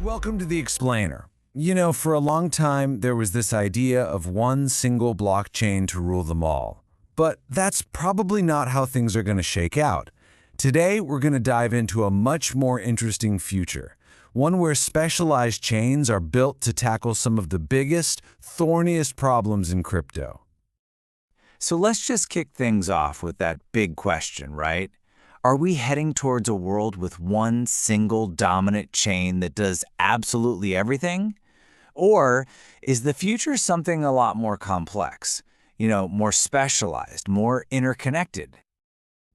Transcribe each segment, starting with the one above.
Welcome to The Explainer. You know, for a long time, there was this idea of one single blockchain to rule them all. But that's probably not how things are going to shake out. Today, we're going to dive into a much more interesting future, one where specialized chains are built to tackle some of the biggest, thorniest problems in crypto. So let's just kick things off with that big question, right? Are we heading towards a world with one single dominant chain that does absolutely everything? Or is the future something a lot more complex, more specialized, more interconnected?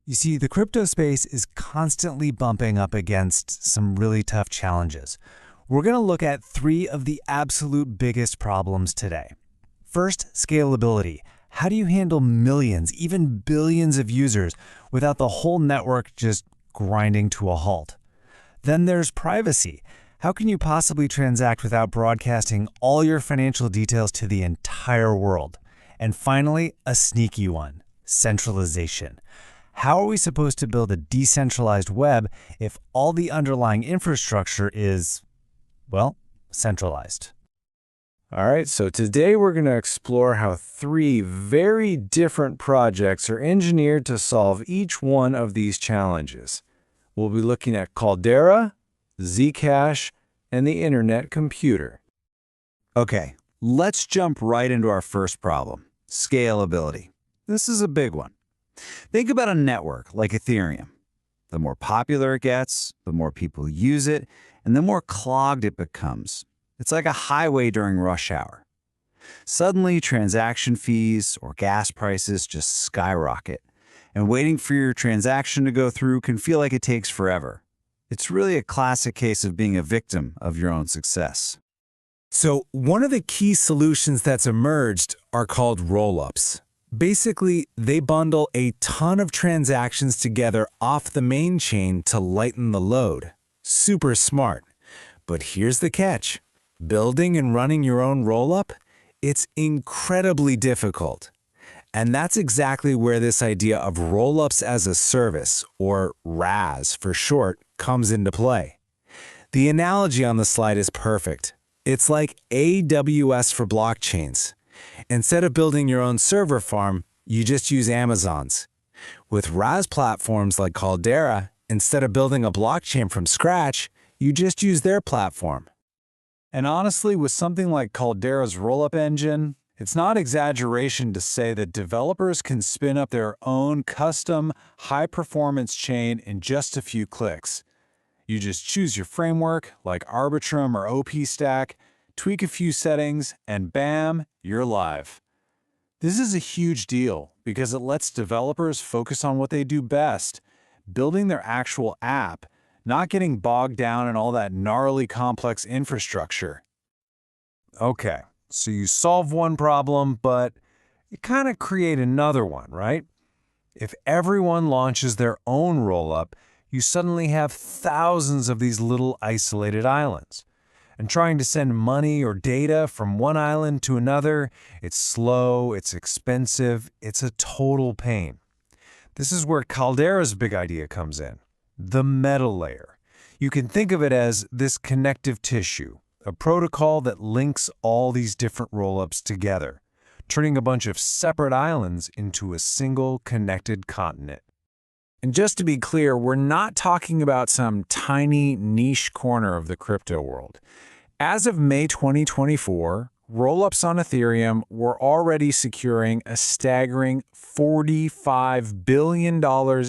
You see, the crypto space is constantly bumping up against some really tough challenges. We're going to look at three of the absolute biggest problems today. First, scalability. How do you handle millions, even billions of users without the whole network just grinding to a halt? Then there's privacy. How can you possibly transact without broadcasting all your financial details to the entire world? And finally, a sneaky one, centralization. How are we supposed to build a decentralized web if all the underlying infrastructure is, well, centralized? All right, so today we're going to explore how three very different projects are engineered to solve each one of these challenges. We'll be looking at Caldera, Zcash, and the Internet Computer. Okay, let's jump right into our first problem, scalability. This is a big one. Think about a network like Ethereum. The more popular it gets, the more people use it, and the more clogged it becomes. It's like a highway during rush hour. Suddenly, transaction fees or gas prices just skyrocket, and waiting for your transaction to go through can feel like it takes forever. It's really a classic case of being a victim of your own success. So one of the key solutions that's emerged are called rollups. Basically, they bundle a ton of transactions together off the main chain to lighten the load. Super smart. But here's the catch. Building and running your own rollup, it's incredibly difficult. And that's exactly where this idea of rollups as a service, or RaaS for short, comes into play. The analogy on the slide is perfect. It's like AWS for blockchains. Instead of building your own server farm, you just use Amazon's. With RaaS platforms like Caldera, instead of building a blockchain from scratch, you just use their platform. And honestly, with something like Caldera's rollup engine, it's not exaggeration to say that developers can spin up their own custom, high-performance chain in just a few clicks. You just choose your framework, like Arbitrum or OP-Stack, tweak a few settings, and bam, you're live. This is a huge deal because it lets developers focus on what they do best, building their actual app, not getting bogged down in all that gnarly complex infrastructure. Okay, so you solve one problem, but you kind of create another one, right? If everyone launches their own rollup, you suddenly have thousands of these little isolated islands. And trying to send money or data from one island to another, it's slow, it's expensive, it's a total pain. This is where Caldera's big idea comes in. The meta layer. You can think of it as this connective tissue, a protocol that links all these different rollups together, turning a bunch of separate islands into a single connected continent. And just to be clear, we're not talking about some tiny niche corner of the crypto world. As of May 2024, rollups on Ethereum were already securing a staggering $45 billion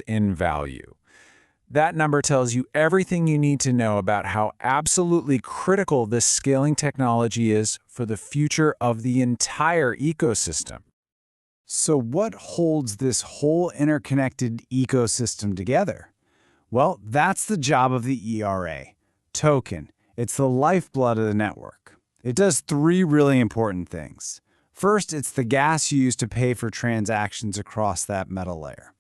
in value. That number tells you everything you need to know about how absolutely critical this scaling technology is for the future of the entire ecosystem. So what holds this whole interconnected ecosystem together? Well, that's the job of the ERA, token. It's the lifeblood of the network. It does three really important things. First, it's the gas you use to pay for transactions across that meta layer.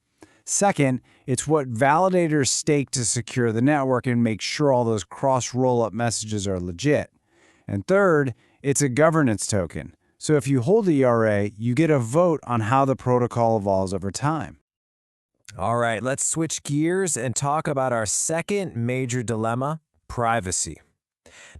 Second, it's what validators stake to secure the network and make sure all those cross-rollup messages are legit. And third, it's a governance token. So if you hold the ERA, you get a vote on how the protocol evolves over time. All right, let's switch gears and talk about our second major dilemma, privacy.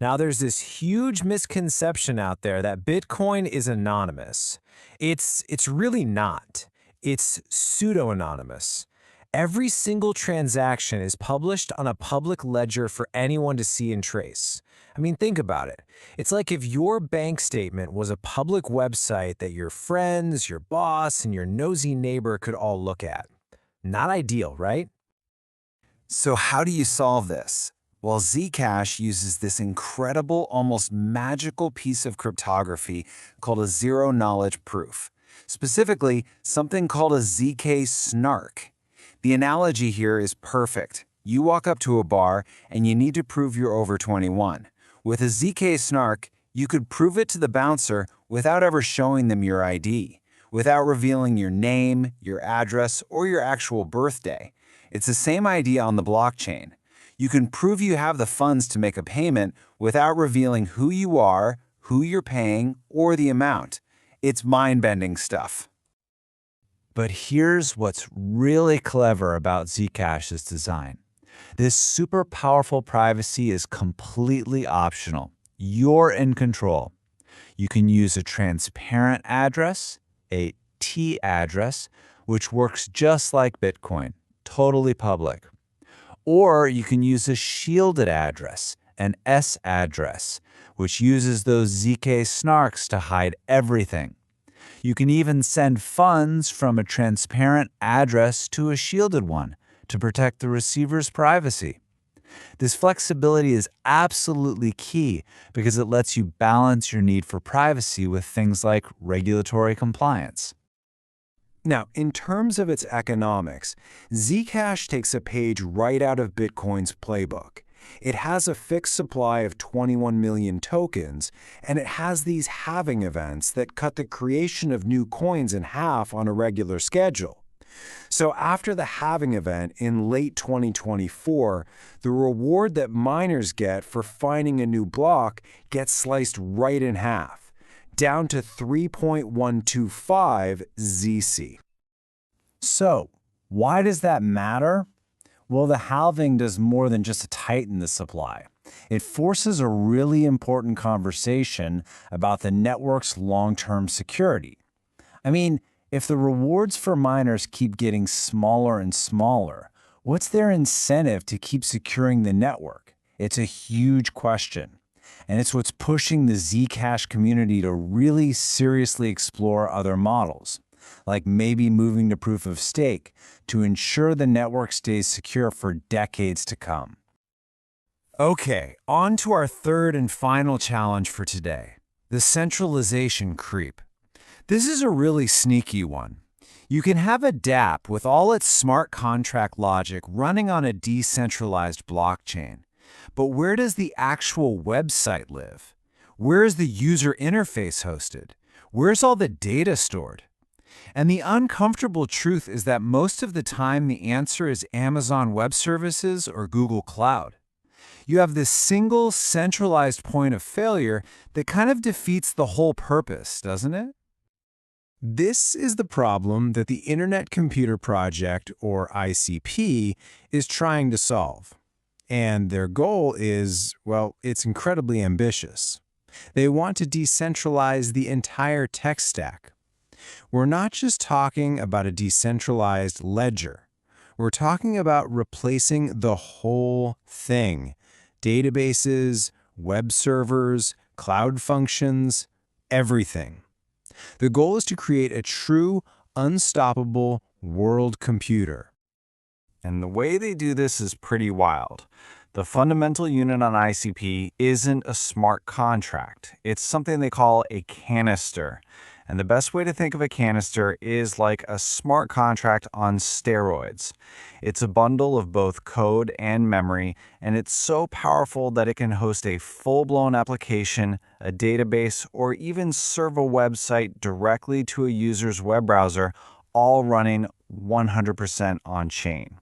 Now, there's this huge misconception out there that Bitcoin is anonymous. It's really not. It's pseudo-anonymous. Every single transaction is published on a public ledger for anyone to see and trace. I mean, think about it. It's like if your bank statement was a public website that your friends, your boss, and your nosy neighbor could all look at. Not ideal, right? So how do you solve this? Well, Zcash uses this incredible, almost magical piece of cryptography called a zero-knowledge proof. Specifically, something called a zk-SNARK. The analogy here is perfect. You walk up to a bar and you need to prove you're over 21. With a zk-SNARK, you could prove it to the bouncer without ever showing them your ID, without revealing your name, your address, or your actual birthday. It's the same idea on the blockchain. You can prove you have the funds to make a payment without revealing who you are, who you're paying, or the amount. It's mind-bending stuff. But here's what's really clever about Zcash's design. This super powerful privacy is completely optional. You're in control. You can use a transparent address, a T address, which works just like Bitcoin, totally public. Or you can use a shielded address, an S address, which uses those zk-SNARKs to hide everything. You can even send funds from a transparent address to a shielded one to protect the receiver's privacy. This flexibility is absolutely key because it lets you balance your need for privacy with things like regulatory compliance. Now, in terms of its economics, Zcash takes a page right out of Bitcoin's playbook. It has a fixed supply of 21 million tokens, and it has these halving events that cut the creation of new coins in half on a regular schedule. So after the halving event in late 2024, the reward that miners get for finding a new block gets sliced right in half, down to 3.125 ZC. So, why does that matter? Well, the halving does more than just tighten the supply. It forces a really important conversation about the network's long-term security. I mean, if the rewards for miners keep getting smaller and smaller, what's their incentive to keep securing the network? It's a huge question. And it's what's pushing the Zcash community to really seriously explore other models, like maybe moving to proof of stake to ensure the network stays secure for decades to come. Okay, on to our third and final challenge for today, the centralization creep. This is a really sneaky one. You can have a dApp with all its smart contract logic running on a decentralized blockchain. But where does the actual website live? Where is the user interface hosted? Where's all the data stored? And the uncomfortable truth is that most of the time the answer is Amazon Web Services or Google Cloud. You have this single centralized point of failure that kind of defeats the whole purpose, doesn't it? This is the problem that the Internet Computer Project, or ICP, is trying to solve. And their goal is, well, it's incredibly ambitious. They want to decentralize the entire tech stack. We're not just talking about a decentralized ledger. We're talking about replacing the whole thing. Databases, web servers, cloud functions, everything. The goal is to create a true, unstoppable world computer. And the way they do this is pretty wild. The fundamental unit on ICP isn't a smart contract. It's something they call a canister. And the best way to think of a canister is like a smart contract on steroids. It's a bundle of both code and memory, and it's so powerful that it can host a full-blown application, a database, or even serve a website directly to a user's web browser, all running 100% on-chain.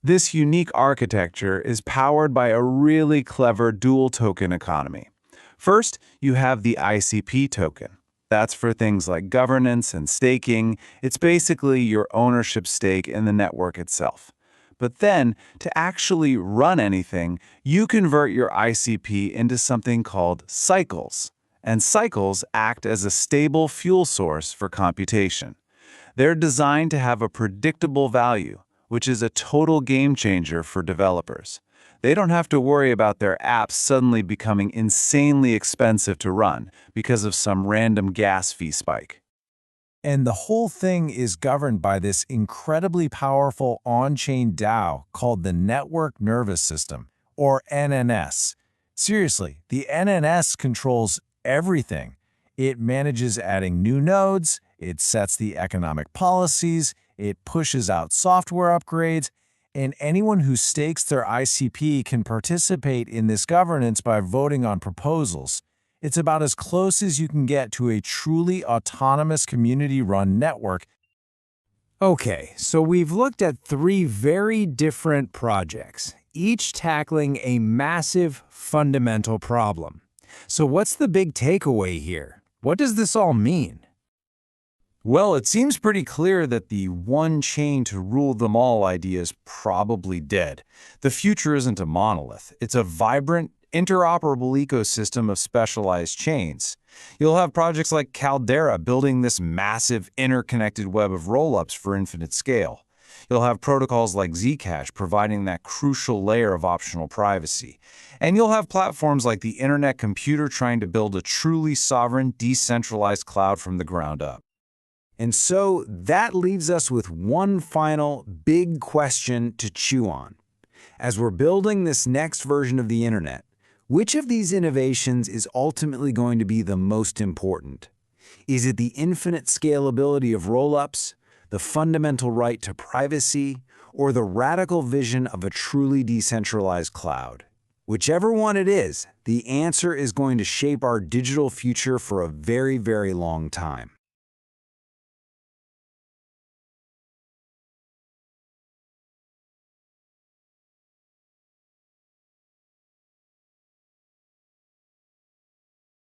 This unique architecture is powered by a really clever dual token economy. First, you have the ICP token. That's for things like governance and staking. It's basically your ownership stake in the network itself. But then, to actually run anything, you convert your ICP into something called cycles. And cycles act as a stable fuel source for computation. They're designed to have a predictable value, which is a total game changer for developers. They don't have to worry about their apps suddenly becoming insanely expensive to run because of some random gas fee spike. And the whole thing is governed by this incredibly powerful on-chain DAO called the Network Nervous System, or NNS. Seriously, the NNS controls everything. It manages adding new nodes, it sets the economic policies, it pushes out software upgrades, and anyone who stakes their ICP can participate in this governance by voting on proposals. It's about as close as you can get to a truly autonomous community-run network. Okay, so we've looked at 3 very different projects, each tackling a massive fundamental problem. So what's the big takeaway here? What does this all mean? Well, it seems pretty clear that the one chain to rule them all idea is probably dead. The future isn't a monolith. It's a vibrant, interoperable ecosystem of specialized chains. You'll have projects like Caldera building this massive interconnected web of rollups for infinite scale. You'll have protocols like Zcash providing that crucial layer of optional privacy. And you'll have platforms like the Internet Computer trying to build a truly sovereign, decentralized cloud from the ground up. And so that leaves us with one final big question to chew on. As we're building this next version of the internet, which of these innovations is ultimately going to be the most important? Is it the infinite scalability of rollups, the fundamental right to privacy, or the radical vision of a truly decentralized cloud? Whichever one it is, the answer is going to shape our digital future for a very, very long time.